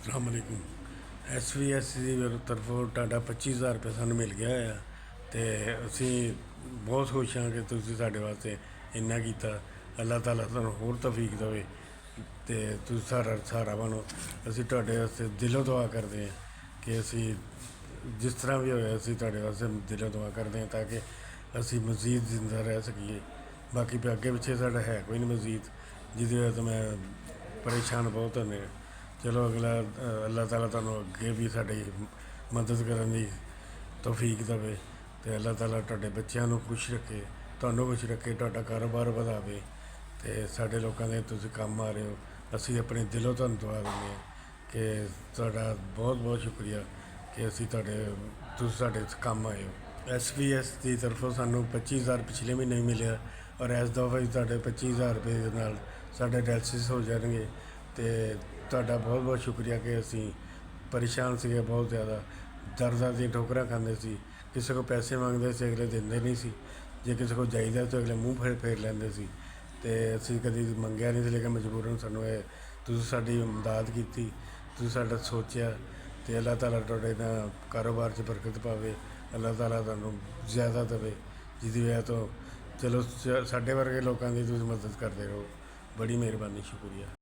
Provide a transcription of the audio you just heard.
अस्सलाम वालेकुम। SVS ਦੀ ਤਰਫੋਂ ਤੁਹਾਡਾ 25,000 ਰੁਪਏ ਸਾਨੂੰ ਮਿਲ ਗਿਆ ਆ ਅਤੇ ਅਸੀਂ ਬਹੁਤ ਖੁਸ਼ ਹਾਂ ਕਿ ਤੁਸੀਂ ਸਾਡੇ ਵਾਸਤੇ ਇੰਨਾ ਕੀਤਾ। ਅੱਲਾਹ ਤਾਲਾ ਤੁਹਾਨੂੰ ਹੋਰ ਤੌਫੀਕ ਦੇਵੇ ਅਤੇ ਤੁਸੀਂ ਸਾਡਾ ਸਹਾਰਾ ਬਣੋ। ਅਸੀਂ ਤੁਹਾਡੇ ਵਾਸਤੇ ਦਿਲੋਂ ਦੁਆ ਕਰਦੇ ਹਾਂ ਕਿ ਅਸੀਂ ਜਿਸ ਤਰ੍ਹਾਂ ਵੀ ਹੋਇਆ ਅਸੀਂ ਤੁਹਾਡੇ ਵਾਸਤੇ ਦਿਲੋਂ ਦੁਆ ਕਰਦੇ ਹਾਂ ਤਾਂ ਕਿ ਅਸੀਂ ਮਜ਼ੀਦ ਜ਼ਿੰਦਾ ਰਹਿ ਸਕੀਏ। ਬਾਕੀ ਅੱਗੇ ਪਿੱਛੇ ਸਾਡਾ ਹੈ ਕੋਈ ਨਹੀਂ ਮਜ਼ੀਦ, ਜਿਹਦੀ ਵਜ੍ਹਾ ਤੋਂ ਮੈਂ ਪਰੇਸ਼ਾਨ ਬਹੁਤ ਹੁੰਦੇ। ਚਲੋ ਅਗਲਾ ਅੱਲਾਹ ਤਾਲਾ ਤੁਹਾਨੂੰ ਅੱਗੇ ਵੀ ਸਾਡੀ ਮਦਦ ਕਰਨ ਦੀ ਤੌਫੀਕ ਦੇਵੇ ਅਤੇ ਅੱਲਾਹ ਤਾਲਾ ਤੁਹਾਡੇ ਬੱਚਿਆਂ ਨੂੰ ਖੁਸ਼ ਰੱਖੇ, ਤੁਹਾਨੂੰ ਖੁਸ਼ ਰੱਖੇ, ਤੁਹਾਡਾ ਕਾਰੋਬਾਰ ਵਧਾਵੇ ਅਤੇ ਸਾਡੇ ਲੋਕਾਂ ਦੇ ਤੁਸੀਂ ਕੰਮ ਆ ਰਹੇ ਹੋ। ਅਸੀਂ ਆਪਣੇ ਦਿਲੋਂ ਤੁਹਾਨੂੰ ਦੁਆ ਦਿੰਦੇ ਹਾਂ ਕਿ ਤੁਹਾਡਾ ਬਹੁਤ ਬਹੁਤ ਸ਼ੁਕਰੀਆ ਕਿ ਤੁਸੀਂ ਸਾਡੇ ਕੰਮ ਆਏ ਹੋ। SVS ਦੀ ਤਰਫੋਂ ਸਾਨੂੰ 25,000 ਪਿਛਲੇ ਮਹੀਨੇ ਵੀ ਮਿਲਿਆ ਔਰ ਇਸ ਦਫਾ ਵੀ ਤੁਹਾਡੇ 25,000 ਰੁਪਏ ਦੇ ਨਾਲ ਸਾਡੇ ਡਾਇਲਸਿਸ ਹੋ ਜਾਣਗੇ ਅਤੇ ਤੁਹਾਡਾ ਬਹੁਤ ਬਹੁਤ ਸ਼ੁਕਰੀਆ ਕਿ ਅਸੀਂ ਪਰੇਸ਼ਾਨ ਸੀਗੇ ਬਹੁਤ ਜ਼ਿਆਦਾ, ਦਰਦਾਂ ਦੀਆਂ ਠੋਕਰਾਂ ਖਾਂਦੇ ਸੀ। ਕਿਸੇ ਕੋਲ ਪੈਸੇ ਮੰਗਦੇ ਸੀ ਅਗਲੇ ਦਿੰਦੇ ਨਹੀਂ ਸੀ, ਜੇ ਕਿਸੇ ਕੋਲ ਜਾਈਦਾ ਤਾਂ ਅਗਲੇ ਮੂੰਹ ਫੇਰ ਲੈਂਦੇ ਸੀ ਅਤੇ ਅਸੀਂ ਕਦੀ ਮੰਗਿਆ ਨਹੀਂ ਸੀ, ਲੇਕਿਨ ਮਜਬੂਰਨ ਸਾਨੂੰ ਇਹ ਤੁਸੀਂ ਸਾਡੀ ਇਮਦਾਦ ਕੀਤੀ, ਤੁਸੀਂ ਸਾਡਾ ਸੋਚਿਆ ਅਤੇ ਅੱਲਾਹ ਤਾਲਾ ਤੁਹਾਡੇ ਨਾਲ ਕਾਰੋਬਾਰ 'ਚ ਬਰਕਤ ਪਾਵੇ। ਅੱਲਾਹ ਤਾਲਾ ਤੁਹਾਨੂੰ ਜ਼ਿਆਦਾ ਦੇਵੇ, ਜਿਹਦੀ ਵਜ੍ਹਾ ਤੋਂ ਚਲੋ ਸਾਡੇ ਵਰਗੇ ਲੋਕਾਂ ਦੀ ਤੁਸੀਂ ਮਦਦ ਕਰਦੇ ਰਹੋ। ਬੜੀ ਮਿਹਰਬਾਨੀ, ਸ਼ੁਕਰੀਆ।